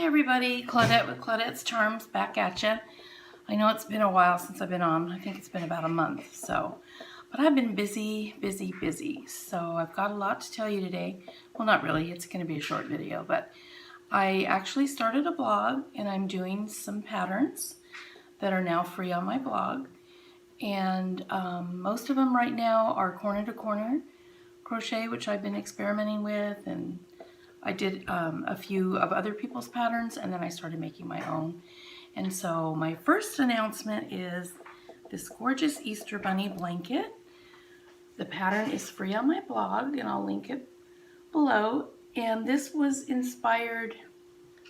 Hi everybody, Claudette with Claudette's Charms back at you. I know it's been a while since I've been on. I think it's been about a month, but I've been busy. So I've got a lot to tell you today. Well, not really, it's going to be a short video, but I actually started a blog and I'm doing some patterns that are now free on my blog. And most of them right now are corner to corner crochet, which I've been experimenting with, and I did a few of other people's patterns, and then I started making my own. And so my first announcement is this gorgeous Easter bunny blanket. The pattern is free on my blog, and I'll link it below. And this was inspired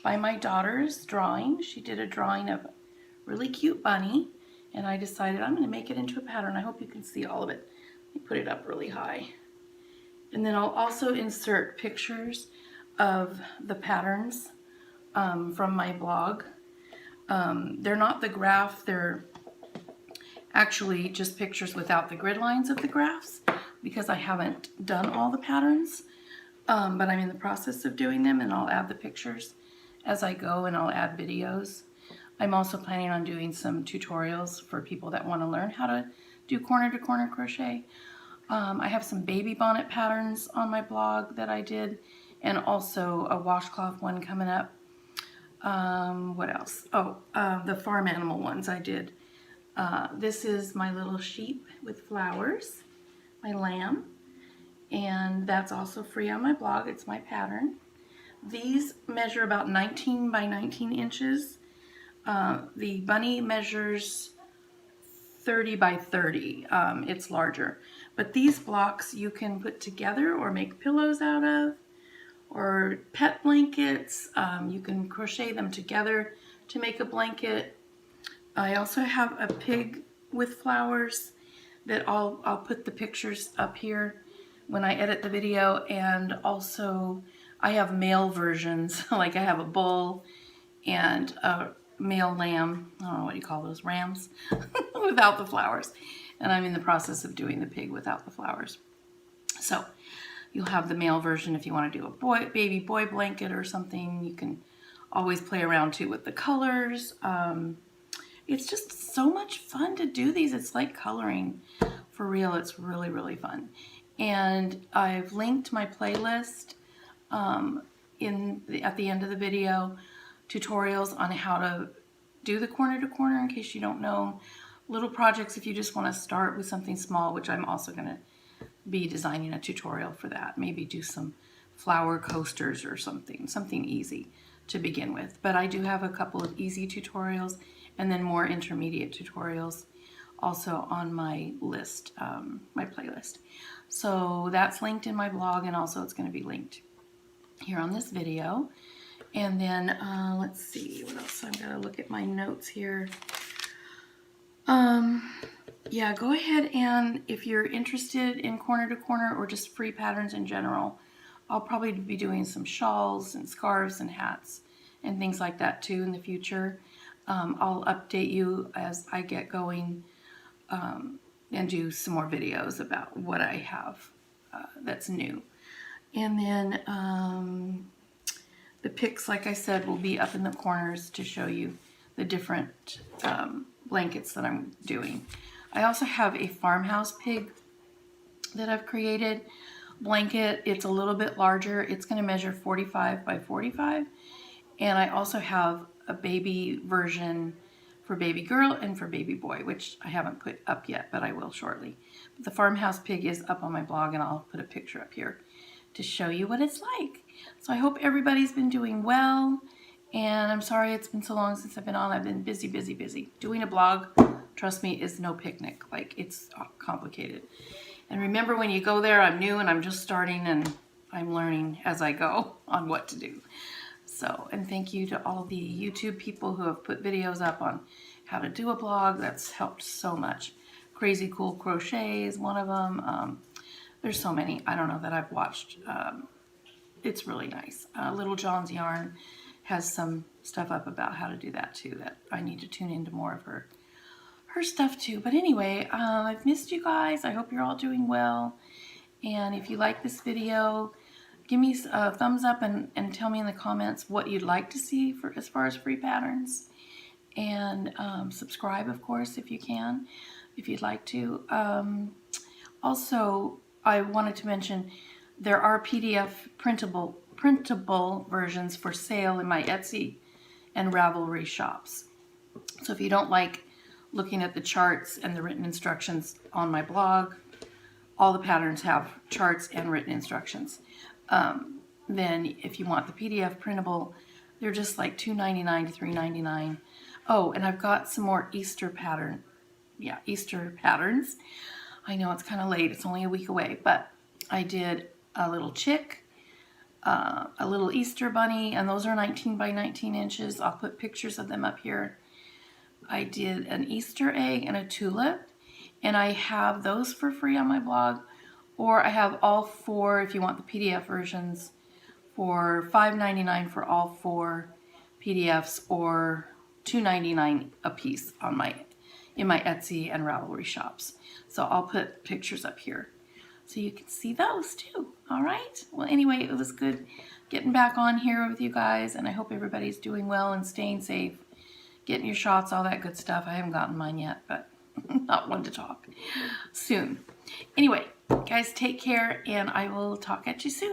by my daughter's drawing. She did a drawing of a really cute bunny, and I decided I'm going to make it into a pattern. I hope you can see all of it. Let me put it up really high. And then I'll also insert pictures of the patterns from my blog. They're not the graph, they're actually just pictures without the grid lines of the graphs because I haven't done all the patterns, but I'm in the process of doing them, and I'll add the pictures as I go, and I'll add videos. I'm also planning on doing some tutorials for people that want to learn how to do corner to corner crochet. I have some baby bonnet patterns on my blog that I did, and also a washcloth one coming up. What else? Oh, the farm animal ones I did. This is my little sheep with flowers, my lamb, and that's also free on my blog. It's my pattern. These measure about 19 by 19 inches. The bunny measures 30 by 30. It's larger. But these blocks you can put together or make pillows out of, or pet blankets. You can crochet them together to make a blanket. I also have a pig with flowers that I'll put the pictures up here when I edit the video, and also I have male versions, like I have a bull and a male lamb, I don't know what you call those, rams, without the flowers. And I'm in the process of doing the pig without the flowers. So you'll have the male version if you want to do a baby boy blanket or something. You can always play around too with the colors. It's just so much fun to do these. It's like coloring. For real, it's really, really fun. And I've linked my playlist at the end of the video, tutorials on how to do the corner to corner in case you don't know. Little projects if you just want to start with something small, which I'm also going to be designing a tutorial for that. Maybe do some flower coasters or something easy to begin with. But I do have a couple of easy tutorials and then more intermediate tutorials also on my list, my playlist. So that's linked in my blog, and also it's going to be linked here on this video. And then let's see what else. I've got to look at my notes here. Yeah, go ahead, and if you're interested in corner to corner or just free patterns in general, I'll probably be doing some shawls and scarves and hats and things like that too in the future. I'll update you as I get going and do some more videos about what I have that's new. And then the pics, like I said, will be up in the corners to show you the different blankets that I'm doing. I also have a farmhouse pig that I've created blanket. It's a little bit larger. It's going to measure 45 by 45. And I also have a baby version for baby girl and for baby boy, which I haven't put up yet, but I will shortly. But the farmhouse pig is up on my blog, and I'll put a picture up here to show you what it's like. So I hope everybody's been doing well. And I'm sorry it's been so long since I've been on. I've been busy. Doing a blog, trust me, is no picnic. Like, it's complicated. And remember, when you go there, I'm new and I'm just starting, and I'm learning as I go on what to do. So, and thank you to all the YouTube people who have put videos up on how to do a blog. That's helped so much. Crazy Cool Crochet is one of them. There's so many, I don't know, that I've watched. It's really nice. Little John's Yarn has some stuff up about how to do that too, that I need to tune into more of her stuff too. But anyway, I've missed you guys. I hope you're all doing well. And if you like this video, give me a thumbs up and tell me in the comments what you'd like to see for as far as free patterns. And subscribe, of course, if you can, if you'd like to. Also, I wanted to mention there are PDF printable versions for sale in my Etsy and Ravelry shops. So if you don't like looking at the charts and the written instructions on my blog, all the patterns have charts and written instructions. Then if you want the PDF printable, they're just like $2.99 to $3.99. Oh, and I've got some more Easter patterns. I know it's kind of late, it's only a week away, but I did a little chick, a little Easter bunny, and those are 19 by 19 inches. I'll put pictures of them up here. I did an Easter egg and a tulip, and I have those for free on my blog, or I have all four if you want the PDF versions for $5.99 for all four PDFs, or $2.99 a piece on in my Etsy and Ravelry shops. So I'll put pictures up here so you can see those too. All right. Well, anyway, it was good getting back on here with you guys, and I hope everybody's doing well and staying safe, getting your shots, all that good stuff. I haven't gotten mine yet, but not one to talk. Soon. Anyway, guys, take care, and I will talk at you soon.